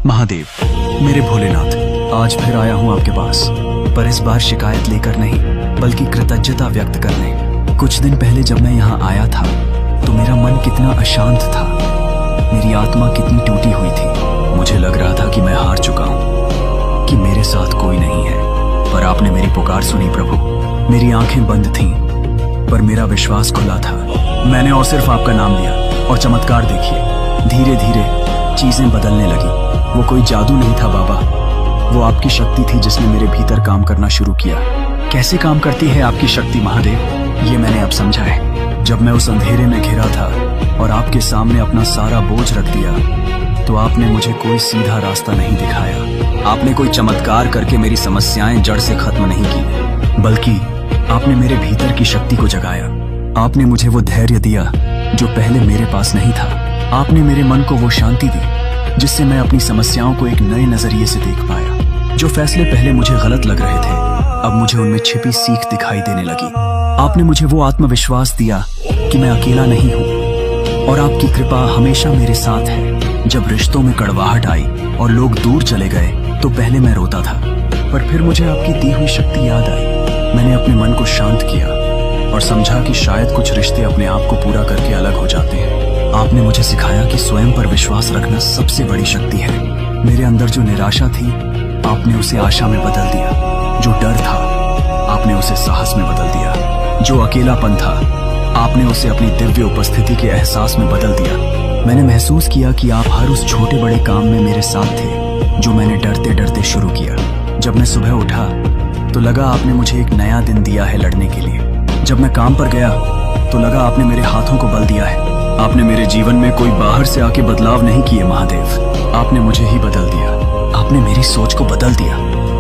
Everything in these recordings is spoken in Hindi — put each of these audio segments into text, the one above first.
महादेव, मेरे भोलेनाथ, आज फिर आया हूँ आपके पास, पर इस बार शिकायत लेकर नहीं बल्कि कृतज्ञता व्यक्त करने। कुछ दिन पहले जब मैं यहाँ आया था तो मेरा मन कितना अशांत था, मेरी आत्मा कितनी टूटी हुई थी। मुझे लग रहा था कि मैं हार चुका हूँ, कि मेरे साथ कोई नहीं है। पर आपने मेरी पुकार सुनी प्रभु। मेरी आंखें बंद थीं पर मेरा विश्वास खुला था। मैंने और सिर्फ आपका नाम लिया और चमत्कार देखिए, धीरे धीरे चीजें बदलने लगी। वो कोई जादू नहीं था बाबा, वो आपकी शक्ति थी जिसने मेरे भीतर काम करना शुरू किया। कैसे काम करती है आपकी शक्ति महादेव, ये मैंने अब समझा है। जब मैं उस अंधेरे में घिरा था और आपके सामने अपना सारा बोझ रख दिया तो आपने मुझे कोई सीधा रास्ता नहीं दिखाया। आपने कोई चमत्कार करके मेरी समस्याएं जड़ से खत्म नहीं की, बल्कि आपने मेरे भीतर की शक्ति को जगाया। आपने मुझे वो धैर्य दिया जो पहले मेरे पास नहीं था। आपने मेरे मन को वो शांति दी जिससे मैं अपनी समस्याओं को एक नए नजरिए से देख पाया। जो फैसले पहले मुझे गलत लग रहे थे अब मुझे उनमें छिपी सीख दिखाई देने लगी। आपने मुझे वो आत्मविश्वास दिया कि मैं अकेला नहीं हूँ और आपकी कृपा हमेशा मेरे साथ है। जब रिश्तों में कड़वाहट आई और लोग दूर चले गए तो पहले मैं रोता था, पर फिर मुझे आपकी दी हुई शक्ति याद आई। मैंने अपने मन को शांत किया और समझा कि शायद कुछ रिश्ते अपने आप को पूरा करके अलग हो जाते हैं। आपने मुझे सिखाया कि स्वयं पर विश्वास रखना सबसे बड़ी शक्ति है। मेरे अंदर जो निराशा थी आपने उसे आशा में बदल दिया, जो डर था आपने उसे साहस में बदल दिया, जो अकेलापन था आपने उसे अपनी दिव्य उपस्थिति के एहसास में बदल दिया। मैंने महसूस किया कि आप हर उस छोटे बड़े काम में मेरे साथ थे जो मैंने डरते डरते शुरू किया। जब मैं सुबह उठा तो लगा आपने मुझे एक नया दिन दिया है लड़ने के लिए। जब मैं काम पर गया तो लगा आपने मेरे हाथों को बल दिया है। आपने मेरे जीवन में कोई बाहर से आके बदलाव नहीं किए महादेव, आपने मुझे ही बदल दिया। आपने मेरी सोच को बदल दिया।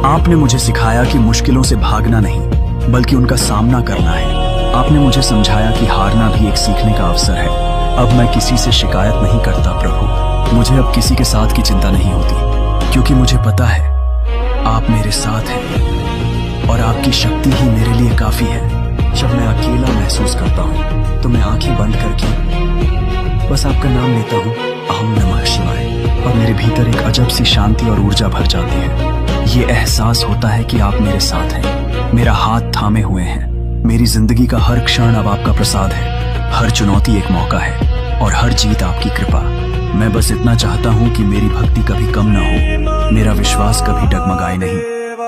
आपने मुझे सिखाया कि मुश्किलों से भागना नहीं बल्कि उनका सामना करना है। आपने मुझे समझाया कि हारना भी एक सीखने का अवसर है। अब मैं किसी से शिकायत नहीं करता प्रभु। मुझे अब किसी के साथ की चिंता नहीं होती, क्योंकि मुझे पता है आप मेरे साथ हैं और आपकी शक्ति ही मेरे लिए काफी है। जब मैं अकेला महसूस करता हूँ तो मैं आंखें बंद करके बस आपका नाम लेता हूँ, अहम नमः शिवाय, और मेरे भीतर एक अजब सी शांति और ऊर्जा भर जाती है। ये एहसास होता है कि आप मेरे साथ हैं, मेरा हाथ थामे हुए हैं। मेरी जिंदगी का हर क्षण अब आपका प्रसाद है। हर चुनौती एक मौका है और हर जीत आपकी कृपा। मैं बस इतना चाहता हूँ कि मेरी भक्ति कभी कम ना हो, मेरा विश्वास कभी डगमगाए नहीं।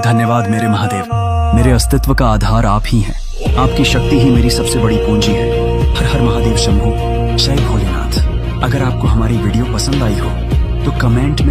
धन्यवाद मेरे महादेव, मेरे अस्तित्व का आधार आप ही हैं। आपकी शक्ति ही मेरी सबसे बड़ी पूंजी है। हर हर महादेव शंभू, जय भोलेनाथ। अगर आपको हमारी वीडियो पसंद आई हो तो कमेंट में